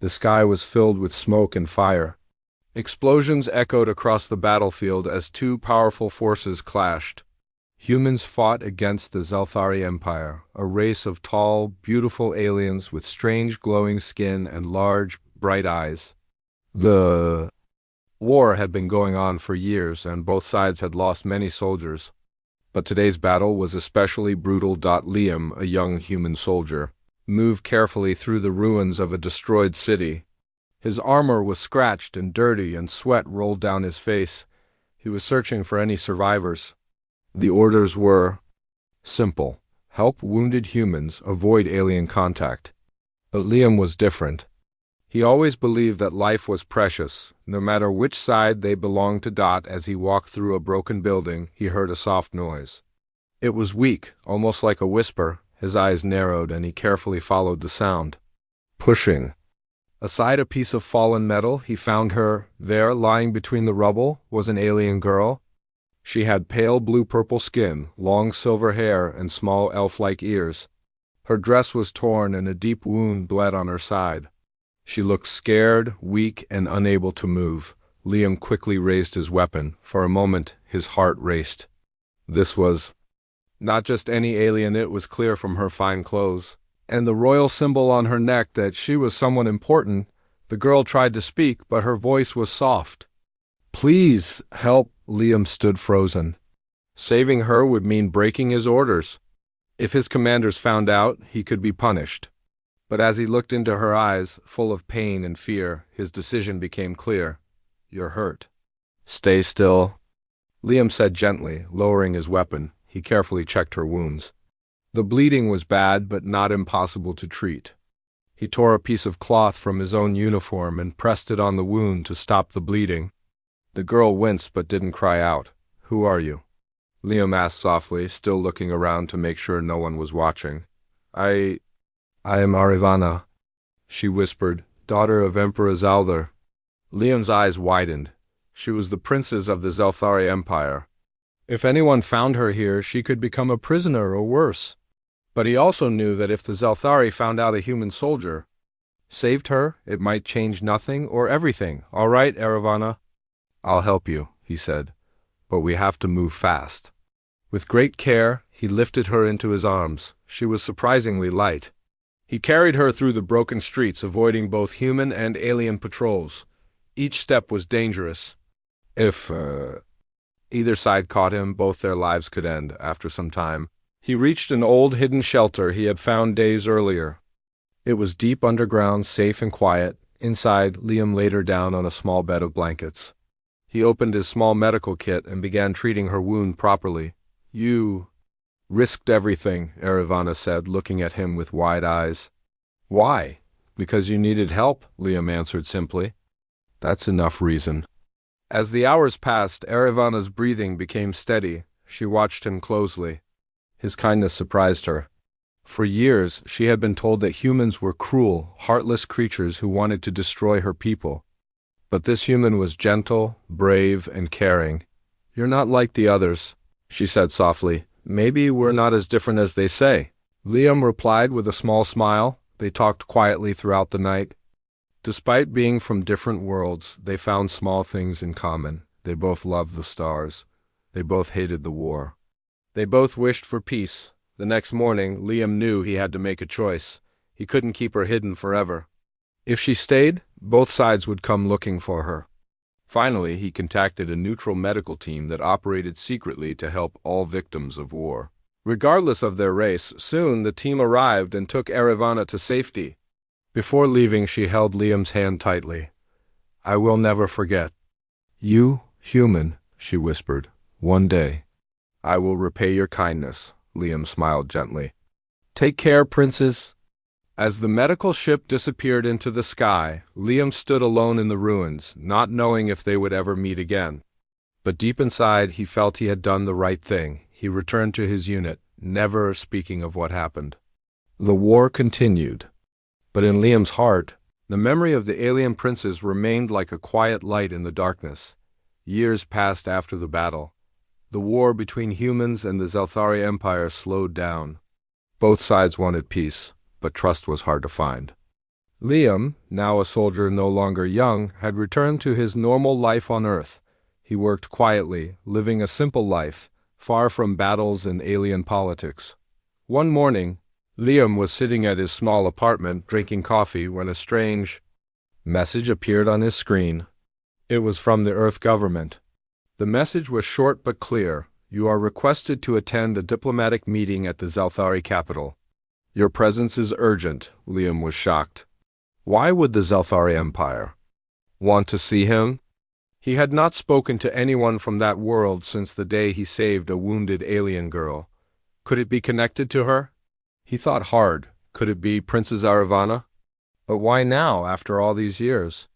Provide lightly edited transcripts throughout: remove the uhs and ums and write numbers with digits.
The sky was filled with smoke and fire. Explosions echoed across the battlefield as two powerful forces clashed. Humans fought against the Zelthari Empire, a race of tall, beautiful aliens with strange glowing skin and large, bright eyes. The war had been going on for years, and both sides had lost many soldiers. But today's battle was especially brutal. Liam, a young human soldier, moved carefully through the ruins of a destroyed city. His armor was scratched and dirty, and sweat rolled down his face. He was searching for any survivors. The orders were simple: help wounded humans, avoid alien contact. But Liam was different. He always believed that life was precious, no matter which side they belonged to. As he walked through a broken building, he heard a soft noise. It was weak, almost like a whisper. His eyes narrowed, and he carefully followed the sound. Pushing aside a piece of fallen metal, he found her. There, lying between the rubble, was an alien girl. She had pale blue-purple skin, long silver hair, and small elf-like ears. Her dress was torn, and a deep wound bled on her side. She looked scared, weak, and unable to move. Liam quickly raised his weapon. For a moment, his heart raced. This was not just any alien. It was clear from her fine clothes, and the royal symbol on her neck, that she was someone important. The girl tried to speak, but her voice was soft. "Please, help." Liam stood frozen. Saving her would mean breaking his orders. If his commanders found out, he could be punished. But as he looked into her eyes, full of pain and fear, his decision became clear. "You're hurt. Stay still," Liam said gently, lowering his weapon. He carefully checked her wounds. The bleeding was bad, but not impossible to treat. He tore a piece of cloth from his own uniform and pressed it on the wound to stop the bleeding. The girl winced but didn't cry out. "Who are you?" Liam asked softly, still looking around to make sure no one was watching. I am Arivana," she whispered, "daughter of Emperor Zaldar." Liam's eyes widened. She was the princess of the Zelthari Empire. If anyone found her here, she could become a prisoner or worse. But he also knew that if the Zelthari found out a human soldier saved her, it might change nothing or everything. "All right, Arivana, I'll help you," he said, "but we have to move fast." With great care, he lifted her into his arms. She was surprisingly light. He carried her through the broken streets, avoiding both human and alien patrols. Each step was dangerous. If either side caught him, both their lives could end. After some time, he reached an old hidden shelter he had found days earlier. It was deep underground, safe and quiet. Inside, Liam laid her down on a small bed of blankets. He opened his small medical kit and began treating her wound properly. "You risked everything," Arivana said, looking at him with wide eyes. "Why?" "Because you needed help," Liam answered simply. "That's enough reason." As the hours passed, Arivana's breathing became steady. She watched him closely. His kindness surprised her. For years, she had been told that humans were cruel, heartless creatures who wanted to destroy her people. But this human was gentle, brave, and caring. "You're not like the others," she said softly. "Maybe we're not as different as they say." Liam replied with a small smile. They talked quietly throughout the night. Despite being from different worlds, they found small things in common. They both loved the stars. They both hated the war. They both wished for peace. The next morning, Liam knew he had to make a choice. He couldn't keep her hidden forever. If she stayed, both sides would come looking for her. Finally, he contacted a neutral medical team that operated secretly to help all victims of war. Regardless of their race, soon the team arrived and took Arivana to safety. Before leaving, she held Liam's hand tightly. "I will never forget. You, human," she whispered. "One day, I will repay your kindness." Liam smiled gently. "Take care, princess." As the medical ship disappeared into the sky, Liam stood alone in the ruins, not knowing if they would ever meet again. But deep inside, he felt he had done the right thing. He returned to his unit, never speaking of what happened. The war continued. But in Liam's heart, the memory of the alien princes remained like a quiet light in the darkness. Years passed after the battle. The war between humans and the Zelthari Empire slowed down. Both sides wanted peace, but trust was hard to find. Liam, now a soldier no longer young, had returned to his normal life on Earth. He worked quietly, living a simple life, far from battles and alien politics. One morning, Liam was sitting at his small apartment drinking coffee when a strange message appeared on his screen. It was from the Earth government. The message was short but clear. You are requested to attend a diplomatic meeting at the Zelthari capital. Your presence is urgent. Liam was shocked. Why would the Zelthari Empire want to see him? He had not spoken to anyone from that world since the day he saved a wounded alien girl. Could it be connected to her? He thought hard. Could it be Princess Aravana? But why now, after all these years?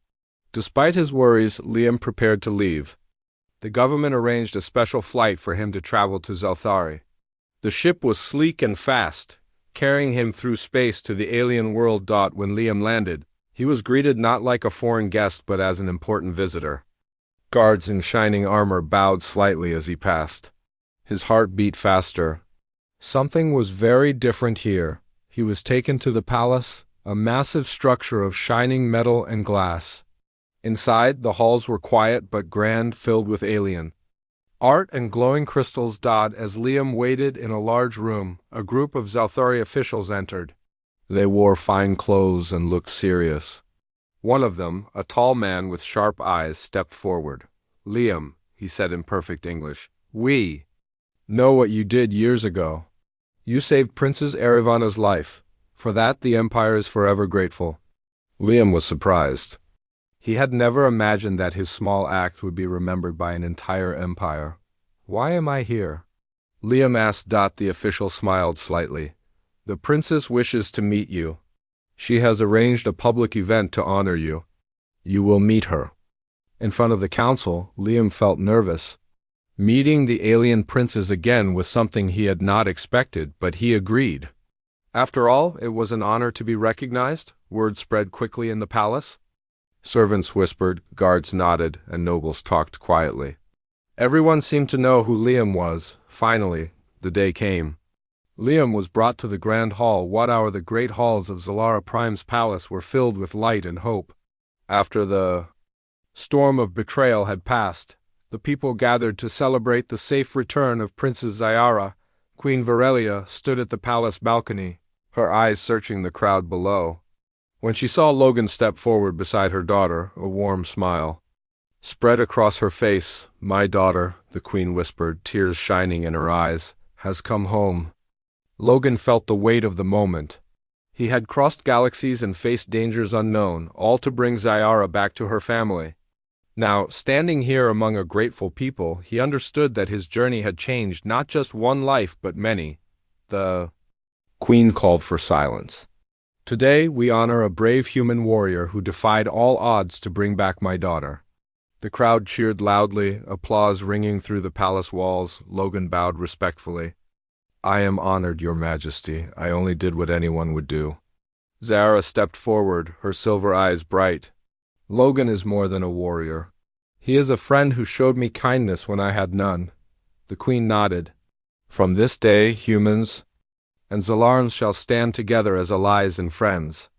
Despite his worries, Liam prepared to leave. The government arranged a special flight for him to travel to Zelthari. The ship was sleek and fast, carrying him through space to the alien world. When Liam landed, he was greeted not like a foreign guest but as an important visitor. Guards in shining armor bowed slightly as he passed. His heart beat faster. Something was very different here. He was taken to the palace, a massive structure of shining metal and glass. Inside, the halls were quiet but grand, filled with alien art and glowing crystals. As Liam waited in a large room, a group of Zelthari officials entered. They wore fine clothes and looked serious. One of them, a tall man with sharp eyes, stepped forward. Liam, he said in perfect English, we know what you did years ago. You saved Princess Aravana's life. For that, the Empire is forever grateful. Liam was surprised. He had never imagined that his small act would be remembered by an entire empire. Why am I here? Liam asked. The official smiled slightly. The princess wishes to meet you. She has arranged a public event to honor you. You will meet her. In front of the council, Liam felt nervous. Meeting the alien princess again was something he had not expected, but he agreed. After all, it was an honor to be recognized. Word spread quickly in the palace. Servants whispered, guards nodded, and nobles talked quietly. Everyone seemed to know who Liam was. Finally, the day came. Liam was brought to the grand hall. The great halls of Zalara Prime's palace were filled with light and hope. After the storm of betrayal had passed, the people gathered to celebrate the safe return of Princess Zyara. Queen Virelia stood at the palace balcony, her eyes searching the crowd below. When she saw Logan step forward beside her daughter, a warm smile spread across her face. My daughter, the queen whispered, tears shining in her eyes, has come home. Logan felt the weight of the moment. He had crossed galaxies and faced dangers unknown, all to bring Zyara back to her family. Now, standing here among a grateful people, he understood that his journey had changed not just one life but many. The queen called for silence. Today, we honor a brave human warrior who defied all odds to bring back my daughter. The crowd cheered loudly, applause ringing through the palace walls. Logan bowed respectfully. I am honored, Your Majesty. I only did what anyone would do. Zara stepped forward, her silver eyes bright. Logan is more than a warrior. He is a friend who showed me kindness when I had none. The queen nodded. From this day, humans and Zalarans shall stand together as allies and friends.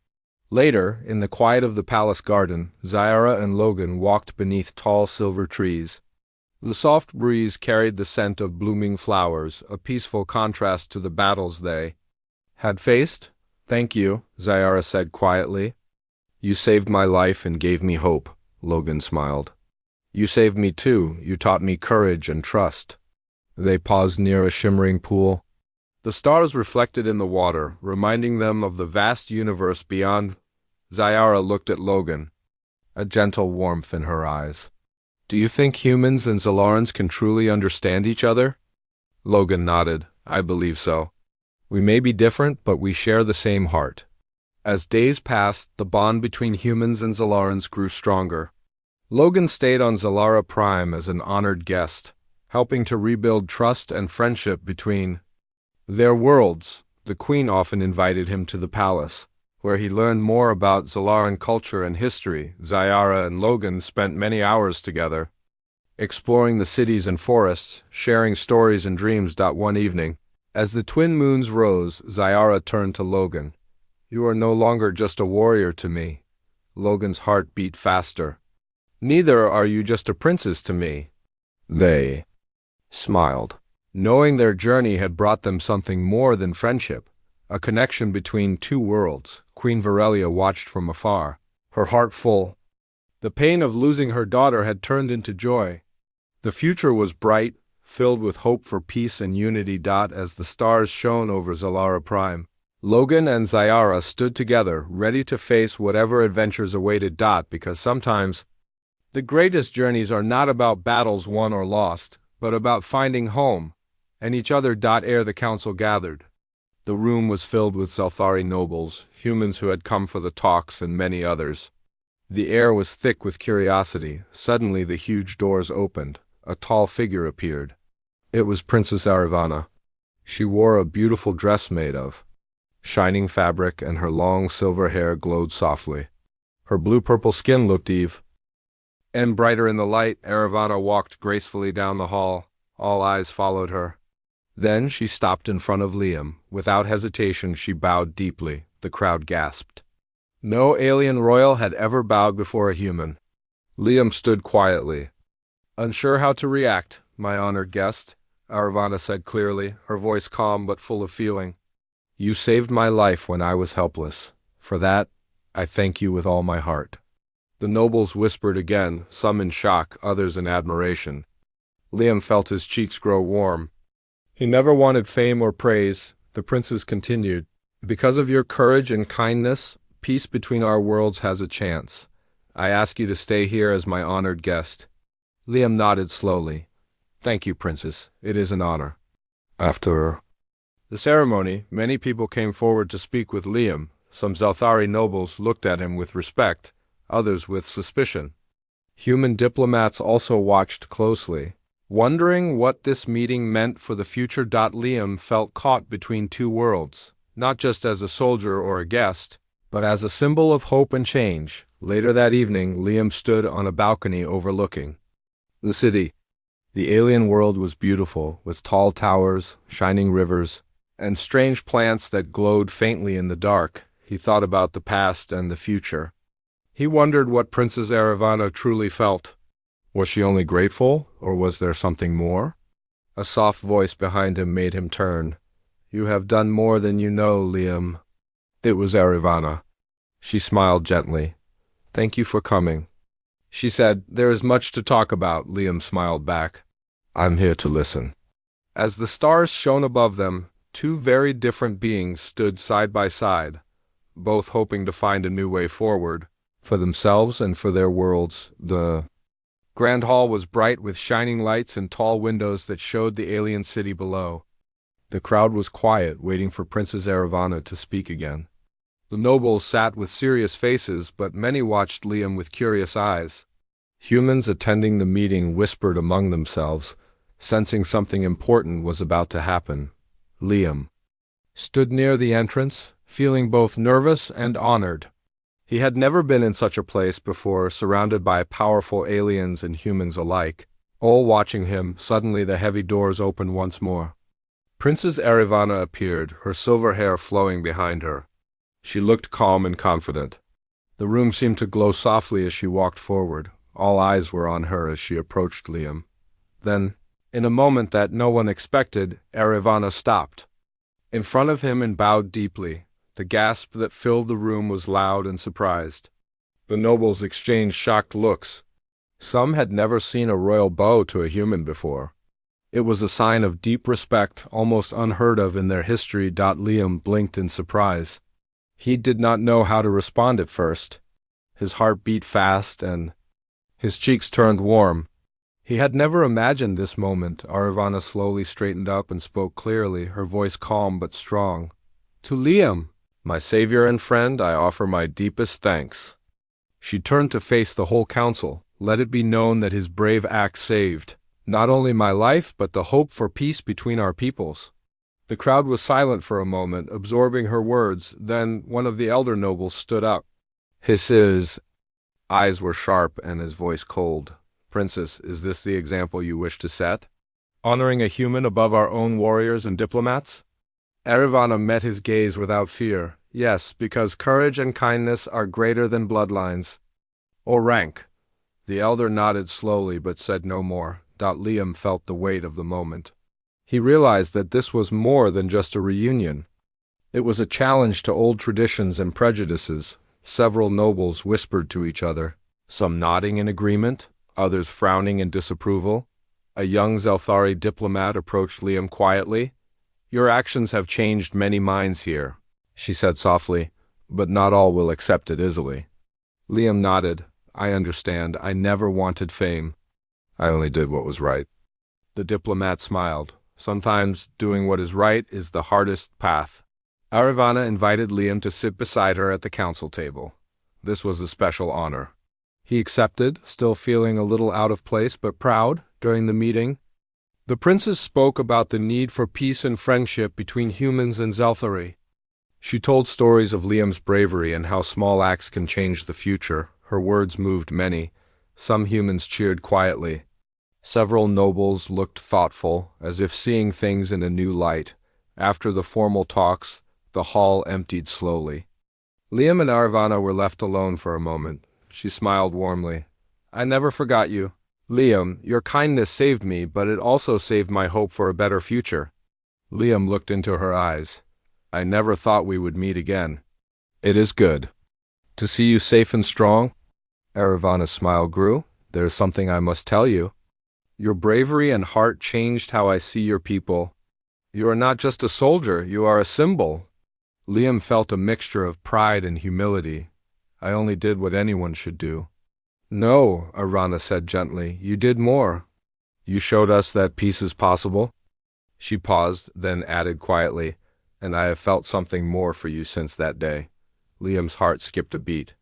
Later, in the quiet of the palace garden, Zyara and Logan walked beneath tall silver trees. The soft breeze carried the scent of blooming flowers, a peaceful contrast to the battles they had faced. Thank you, Zyara said quietly. You saved my life and gave me hope, Logan smiled. You saved me too. You taught me courage and trust. They paused near a shimmering pool. The stars reflected in the water, reminding them of the vast universe beyond. Zyara looked at Logan, a gentle warmth in her eyes. Do you think humans and Zalarans can truly understand each other? Logan nodded. I believe so. We may be different, but we share the same heart. As days passed, the bond between humans and Zalarans grew stronger. Logan stayed on Zalara Prime as an honored guest, helping to rebuild trust and friendship between their worlds. The queen often invited him to the palace, where he learned more about Zalaran culture and history. Zyara and Logan spent many hours together, exploring the cities and forests, sharing stories and dreams. One evening, as the twin moons rose, Zyara turned to Logan. You are no longer just a warrior to me. Logan's heart beat faster. Neither are you just a princess to me. They smiled, knowing their journey had brought them something more than friendship, a connection between two worlds. Queen Varelia watched from afar, her heart full. The pain of losing her daughter had turned into joy. The future was bright, filled with hope for peace and unity. As the stars shone over Zalara Prime, Logan and Zyara stood together, ready to face whatever adventures awaited. Because sometimes the greatest journeys are not about battles won or lost, but about finding home and each other. Ere the council gathered, the room was filled with Zelthari nobles, humans who had come for the talks, and many others. The air was thick with curiosity. Suddenly the huge doors opened. A tall figure appeared. It was Princess Aravana. She wore a beautiful dress made of shining fabric, and her long silver hair glowed softly. Her blue-purple skin looked Eve and brighter in the light. Aravana walked gracefully down the hall. All eyes followed her. Then she stopped in front of Liam. Without hesitation, she bowed deeply. The crowd gasped. No alien royal had ever bowed before a human. Liam stood quietly, unsure how to react. My honored guest, Aravana said clearly, her voice calm but full of feeling. You saved my life when I was helpless. For that, I thank you with all my heart. The nobles whispered again, some in shock, others in admiration. Liam felt his cheeks grow warm. He never wanted fame or praise. The princes continued. Because of your courage and kindness, peace between our worlds has a chance. I ask you to stay here as my honored guest. Liam nodded slowly. Thank you, Princess. It is an honor. After the ceremony, many people came forward to speak with Liam. Some Zelthari nobles looked at him with respect, others with suspicion. Human diplomats also watched closely, wondering what this meeting meant for the future. Liam felt caught between two worlds, not just as a soldier or a guest, but as a symbol of hope and change. Later that evening, Liam stood on a balcony overlooking the city. The alien world was beautiful, with tall towers, shining rivers, and strange plants that glowed faintly in the dark. He thought about the past and the future. He wondered what Princess Aravana truly felt. Was she only grateful, or was there something more? A soft voice behind him made him turn. You have done more than you know, Liam. It was Aravana. She smiled gently. Thank you for coming. She said, There is much to talk about. Liam smiled back. I'm here to listen. As the stars shone above them, two very different beings stood side by side, both hoping to find a new way forward, for themselves and for their worlds. The grand hall was bright with shining lights and tall windows that showed the alien city below. The crowd was quiet, waiting for Princess Aravana to speak again. The nobles sat with serious faces, but many watched Liam with curious eyes. Humans attending the meeting whispered among themselves, sensing something important was about to happen. Liam stood near the entrance, feeling both nervous and honored. He had never been in such a place before, surrounded by powerful aliens and humans alike, all watching him. Suddenly the heavy doors opened once more. Princess Aravana appeared, her silver hair flowing behind her. She looked calm and confident. The room seemed to glow softly as she walked forward. All eyes were on her as she approached Liam. Then, in a moment that no one expected, Aravana stopped in front of him and bowed deeply. The gasp that filled the room was loud and surprised. The nobles exchanged shocked looks. Some had never seen a royal bow to a human before. It was a sign of deep respect, almost unheard of in their history. Liam blinked in surprise. He did not know how to respond at first. His heart beat fast and his cheeks turned warm. He had never imagined this moment. Aravana slowly straightened up and spoke clearly, her voice calm but strong. To Liam, my savior and friend, I offer my deepest thanks. She turned to face the whole council. Let it be known that his brave act saved not only my life, but the hope for peace between our peoples. The crowd was silent for a moment, absorbing her words. Then one of the elder nobles stood up. His eyes were sharp and his voice cold. Princess, is this the example you wish to set? Honoring a human above our own warriors and diplomats? Aravana met his gaze without fear. Yes, because courage and kindness are greater than bloodlines or rank. The elder nodded slowly but said no more. Liam felt the weight of the moment. He realized that this was more than just a reunion. It was a challenge to old traditions and prejudices. Several nobles whispered to each other, some nodding in agreement, others frowning in disapproval. A young Zelthari diplomat approached Liam quietly. "Your actions have changed many minds here," she said softly, "but not all will accept it easily." Liam nodded. "I understand. I never wanted fame. I only did what was right." The diplomat smiled. "Sometimes doing what is right is the hardest path." Aravana invited Liam to sit beside her at the council table. This was a special honor. He accepted, still feeling a little out of place but proud. During the meeting, the princess spoke about the need for peace and friendship between humans and Zelthari. She told stories of Liam's bravery and how small acts can change the future. Her words moved many. Some humans cheered quietly. Several nobles looked thoughtful, as if seeing things in a new light. After the formal talks, the hall emptied slowly. Liam and Aravana were left alone for a moment. She smiled warmly. "I never forgot you. Liam, your kindness saved me, but it also saved my hope for a better future." Liam looked into her eyes. "I never thought we would meet again. It is good to see you safe and strong." Aravana's smile grew. "There is something I must tell you. Your bravery and heart changed how I see your people. You are not just a soldier, you are a symbol." Liam felt a mixture of pride and humility. "I only did what anyone should do." "No," Aravana said gently, "you did more. You showed us that peace is possible." She paused, then added quietly, "And I have felt something more for you since that day." Liam's heart skipped a beat.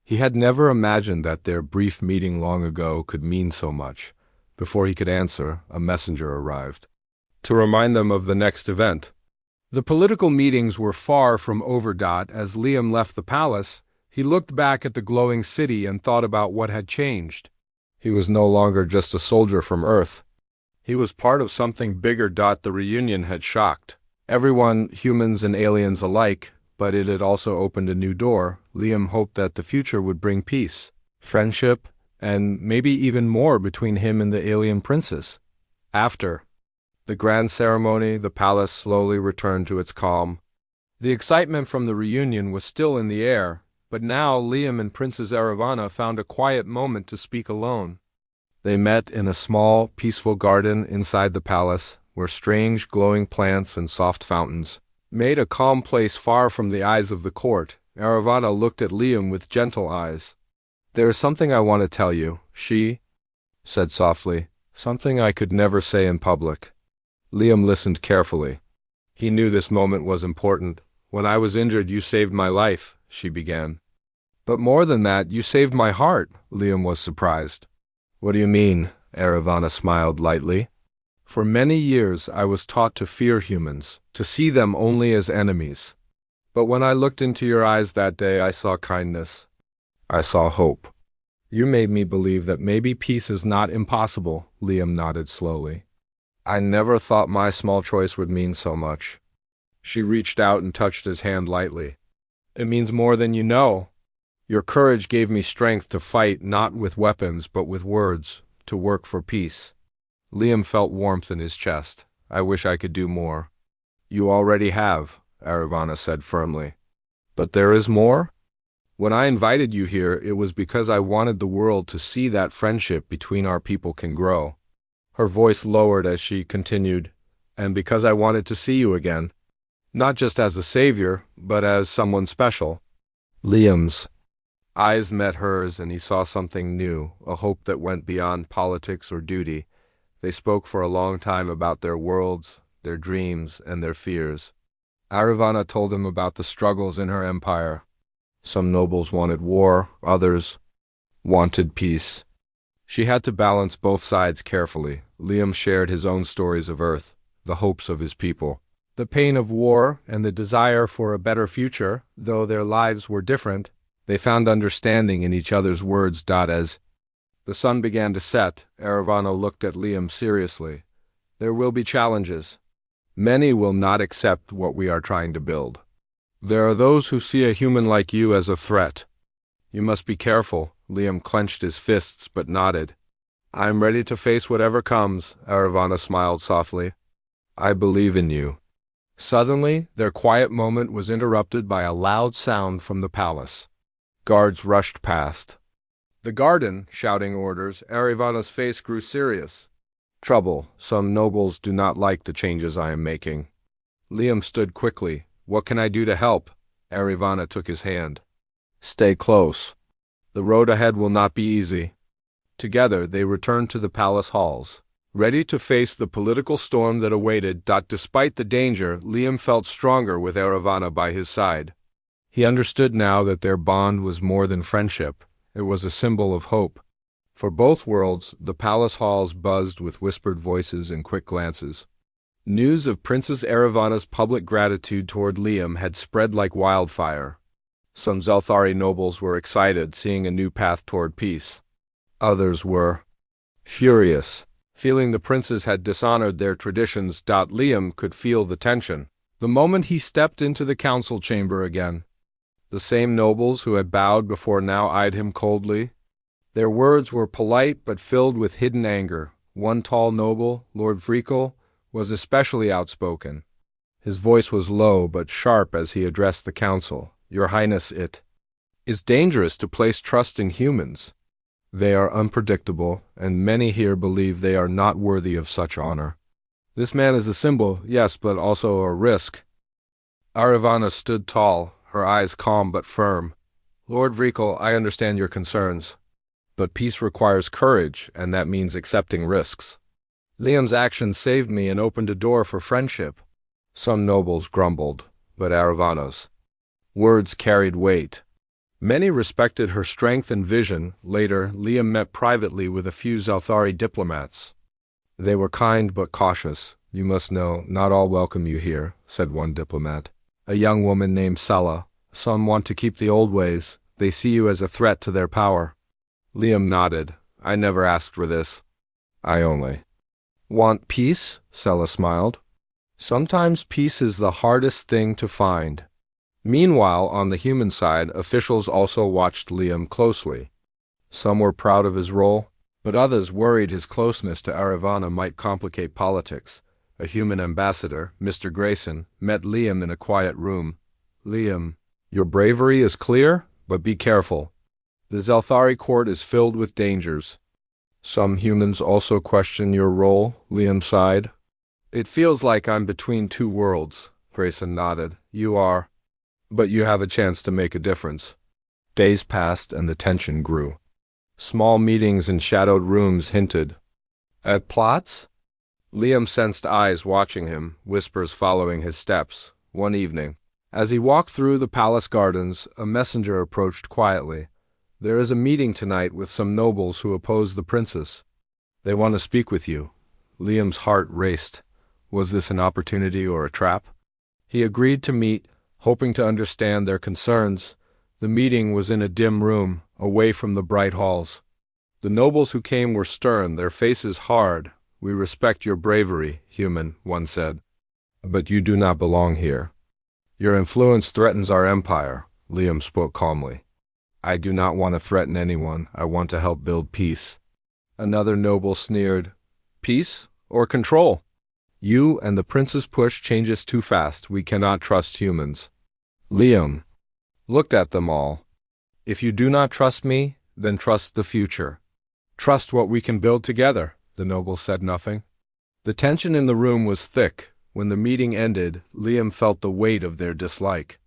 He had never imagined that their brief meeting long ago could mean so much. Before he could answer, a messenger arrived to remind them of the next event. The political meetings were far from over. As Liam left the palace, he looked back at the glowing city and thought about what had changed. He was no longer just a soldier from Earth. He was part of something bigger. The reunion had shocked everyone, humans and aliens alike, but it had also opened a new door. Liam hoped that the future would bring peace, friendship, and maybe even more between him and the alien princess. After the grand ceremony, the palace slowly returned to its calm. The excitement from the reunion was still in the air, but now Liam and Princess Aravana found a quiet moment to speak alone. They met in a small, peaceful garden inside the palace, where strange, glowing plants and soft fountains made a calm place far from the eyes of the court. Aravana looked at Liam with gentle eyes. "There is something I want to tell you," she said softly, "something I could never say in public." Liam listened carefully. He knew this moment was important. "When I was injured, you saved my life," she began. "But more than that, you saved my heart." Liam was surprised. "What do you mean?" Aravana smiled lightly. "For many years I was taught to fear humans, to see them only as enemies. But when I looked into your eyes that day, I saw kindness. I saw hope. You made me believe that maybe peace is not impossible." Liam nodded slowly. "I never thought my small choice would mean so much." She reached out and touched his hand lightly. "It means more than you know. Your courage gave me strength to fight not with weapons but with words, to work for peace." Liam felt warmth in his chest. "I wish I could do more." "You already have," Aravana said firmly. "But there is more? When I invited you here, it was because I wanted the world to see that friendship between our people can grow." Her voice lowered as she continued, "And because I wanted to see you again. Not just as a savior, but as someone special." Liam's eyes met hers, and he saw something new, a hope that went beyond politics or duty. They spoke for a long time about their worlds, their dreams, and their fears. Aravana told him about the struggles in her empire. Some nobles wanted war, others wanted peace. She had to balance both sides carefully. Liam shared his own stories of Earth, the hopes of his people, the pain of war, and the desire for a better future. Though their lives were different, they found understanding in each other's words. As the sun began to set, Aravana looked at Liam seriously. "There will be challenges. Many will not accept what we are trying to build. There are those who see a human like you as a threat. You must be careful. Liam clenched his fists but nodded. I am ready to face whatever comes, Aravana smiled softly. I believe in you. Suddenly, their quiet moment was interrupted by a loud sound from the palace. Guards rushed past. The garden, shouting orders, Aravana's face grew serious. Trouble. Some nobles do not like the changes I am making. Liam stood quickly. What can I do to help? Aravana took his hand. Stay close. The road ahead will not be easy. Together they returned to the palace halls, ready to face the political storm that awaited. Despite the danger, Liam felt stronger with Aravana by his side. He understood now that their bond was more than friendship. It was a symbol of hope. For both worlds, the palace halls buzzed with whispered voices and quick glances. News of Princess Aravana's public gratitude toward Liam had spread like wildfire. Some Zelthari nobles were excited, seeing a new path toward peace. Others were furious, feeling the princes had dishonored their traditions. Liam could feel the tension the moment he stepped into the council chamber again. The same nobles who had bowed before now eyed him coldly. Their words were polite but filled with hidden anger. One tall noble, Lord Vrekel, was especially outspoken. His voice was low but sharp as he addressed the council. Your Highness, it is dangerous to place trust in humans. They are unpredictable, and many here believe they are not worthy of such honor. This man is a symbol, yes, but also a risk. Aravana stood tall, her eyes calm but firm. Lord Vrekel, I understand your concerns. But peace requires courage, and that means accepting risks. Liam's actions saved me and opened a door for friendship. Some nobles grumbled, but Aravana's words carried weight. Many respected her strength and vision. Later, Liam met privately with a few Zelthari diplomats. They were kind but cautious. You must know, not all welcome you here, said one diplomat. A young woman named Sala. Some want to keep the old ways. They see you as a threat to their power. Liam nodded. I never asked for this. I only want peace, Sala smiled. Sometimes peace is the hardest thing to find. Meanwhile, on the human side, officials also watched Liam closely. Some were proud of his role, but others worried his closeness to Aravana might complicate politics. A human ambassador, Mr. Grayson, met Liam in a quiet room. Liam, your bravery is clear, but be careful. The Zelthari court is filled with dangers. Some humans also question your role, Liam sighed. It feels like I'm between two worlds, Grayson nodded. You are. But you have a chance to make a difference. Days passed and the tension grew. Small meetings in shadowed rooms hinted at plots. Liam sensed eyes watching him, whispers following his steps. One evening, as he walked through the palace gardens, a messenger approached quietly. There is a meeting tonight with some nobles who oppose the princess. They want to speak with you. Liam's heart raced. Was this an opportunity or a trap? He agreed to meet, hoping to understand their concerns. The meeting was in a dim room, away from the bright halls. The nobles who came were stern, their faces hard. We respect your bravery, human, one said. But you do not belong here. Your influence threatens our empire, Liam spoke calmly. I do not want to threaten anyone. I want to help build peace. Another noble sneered. Peace or control? You and the prince's push changes too fast. We cannot trust humans. Liam looked at them all. If you do not trust me, then trust the future. Trust what we can build together. The nobles said nothing. The tension in the room was thick. When the meeting ended, Liam felt the weight of their dislike.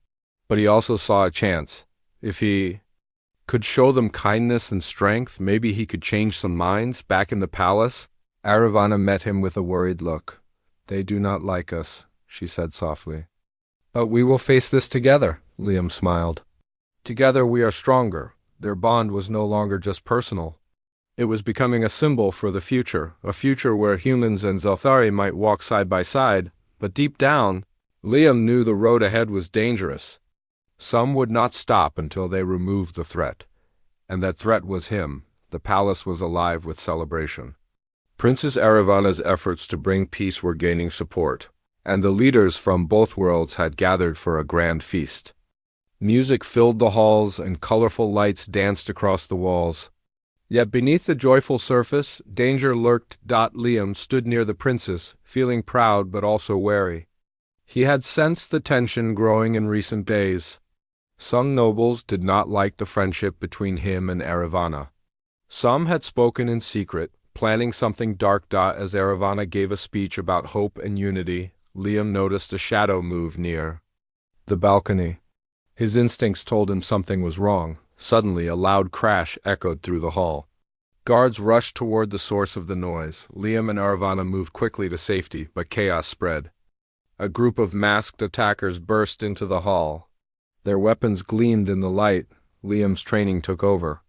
But he also saw a chance. If he could show them kindness and strength, maybe he could change some minds. Back in the palace, Aravana met him with a worried look. They do not like us, she said softly. But we will face this together, Liam smiled. Together we are stronger. Their bond was no longer just personal. It was becoming a symbol for the future, a future where humans and Zelthari might walk side by side, but deep down, Liam knew the road ahead was dangerous. Some would not stop until they removed the threat, and that threat was him. The palace was alive with celebration. Princess Aravana's efforts to bring peace were gaining support. and the leaders from both worlds had gathered for a grand feast. Music filled the halls and colorful lights danced across the walls. Yet beneath the joyful surface, danger lurked. Liam stood near the princess, feeling proud but also wary. He had sensed the tension growing in recent days. Some nobles did not like the friendship between him and Eravana. Some had spoken in secret, planning something dark. As Eravana gave a speech about hope and unity, Liam noticed a shadow move near the balcony. His instincts told him something was wrong. Suddenly, a loud crash echoed through the hall. Guards rushed toward the source of the noise. Liam and Eravana moved quickly to safety, but chaos spread. A group of masked attackers burst into the hall. Their weapons gleamed in the light. Liam's training took over.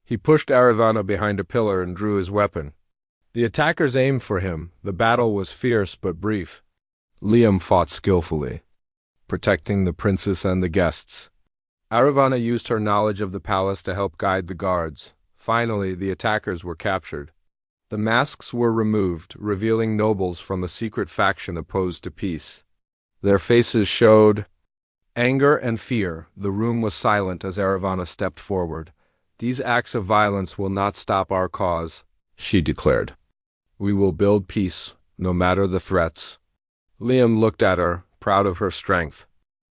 He pushed Eravana behind a pillar and drew his weapon. The attackers aimed for him. The battle was fierce but brief. Liam fought skillfully, protecting the princess and the guests. Eravana used her knowledge of the palace to help guide the guards. Finally, the attackers were captured. The masks were removed, revealing nobles from a secret faction opposed to peace. Their faces showed anger and fear. The room was silent as Eravana stepped forward. "These acts of violence will not stop our cause," she declared. "We will build peace, no matter the threats." Liam looked at her, proud of her strength.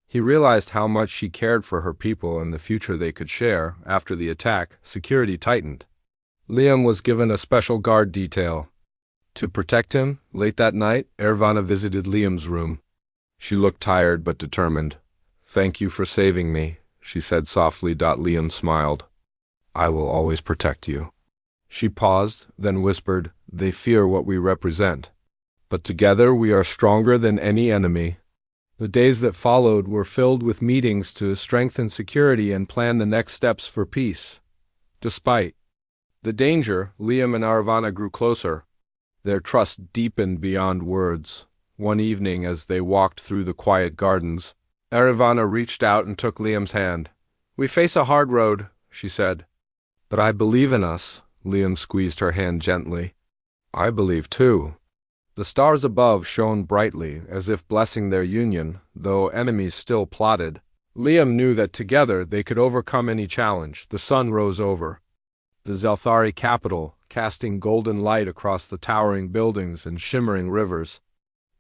He realized how much she cared for her people and the future they could share. After the attack, security tightened. Liam was given a special guard detail to protect him. Late that night, Eravana visited Liam's room. She looked tired but determined. "Thank you for saving me," she said softly. Liam smiled. "I will always protect you." She paused, then whispered, "They fear what we represent. But together we are stronger than any enemy." The days that followed were filled with meetings to strengthen security and plan the next steps for peace. Despite the danger, Liam and Eravana grew closer. Their trust deepened beyond words. One evening, as they walked through the quiet gardens, Eravana reached out and took Liam's hand. "We face a hard road," she said. "But I believe in us." Liam squeezed her hand gently. "I believe too." The stars above shone brightly, as if blessing their union, though enemies still plotted. Liam knew that together they could overcome any challenge. The sun rose over the Zelthari capital, casting golden light across the towering buildings and shimmering rivers.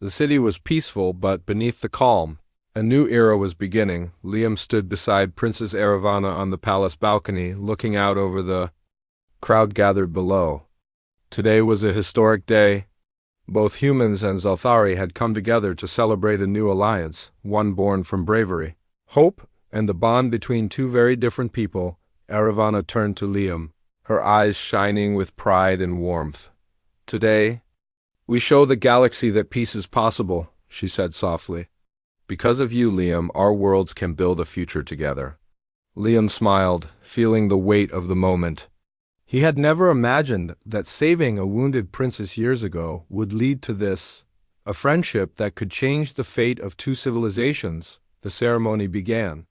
The city was peaceful, but beneath the calm, a new era was beginning. Liam stood beside Princess Eravana on the palace balcony, looking out over the crowd gathered below. Today was a historic day. Both humans and Zelthari had come together to celebrate a new alliance, one born from bravery, hope, and the bond between two very different people. Eravana turned to Liam, her eyes shining with pride and warmth. "Today, we show the galaxy that peace is possible," she said softly. "Because of you, Liam, our worlds can build a future together." Liam smiled, feeling the weight of the moment. He had never imagined that saving a wounded princess years ago would lead to this, a friendship that could change the fate of two civilizations. The ceremony began.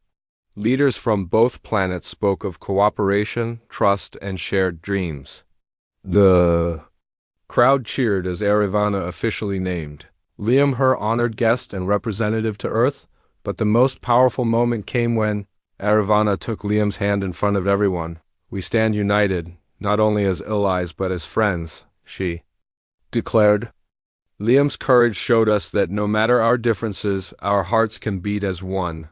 Leaders from both planets spoke of cooperation, trust, and shared dreams. The crowd cheered as Eravana officially named Liam her honored guest and representative to Earth, but the most powerful moment came when Eravana took Liam's hand in front of everyone. "We stand united, not only as allies but as friends," she declared. "Liam's courage showed us that no matter our differences, our hearts can beat as one."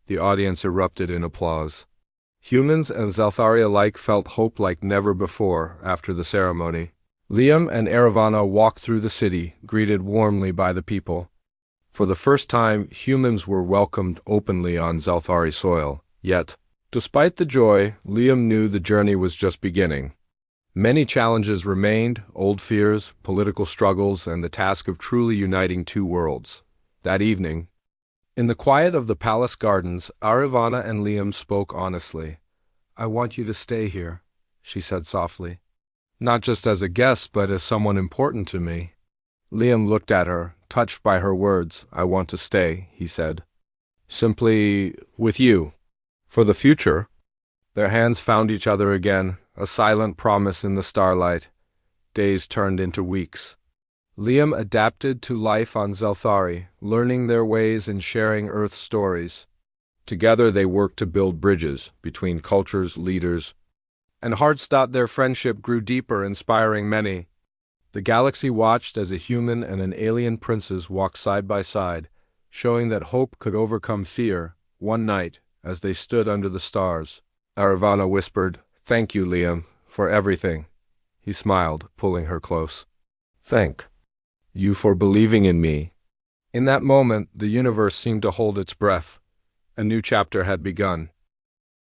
The audience erupted in applause. Humans and Zelthari alike felt hope like never before. After the ceremony, Liam and Eravana walked through the city, greeted warmly by the people. For the first time, humans were welcomed openly on Zelthari soil. Yet, despite the joy, Liam knew the journey was just beginning. Many challenges remained: old fears, political struggles, and the task of truly uniting two worlds. That evening, in the quiet of the palace gardens, Eravana and Liam spoke honestly. "I want you to stay here," she said softly. "Not just as a guest, but as someone important to me." Liam looked at her, touched by her words. "I want to stay," he said. "Simply with you. For the future." Their hands found each other again, a silent promise in the starlight. Days turned into weeks. Liam adapted to life on Zelthari, learning their ways and sharing Earth's stories. Together they worked to build bridges between cultures, leaders, and hearts. Their friendship grew deeper, inspiring many. The galaxy watched as a human and an alien princess walked side by side, showing that hope could overcome fear. One night, as they stood under the stars, Aravana whispered, "Thank you, Liam, for everything." He smiled, pulling her close. "Thank you for believing in me." In that moment, the universe seemed to hold its breath. A new chapter had begun.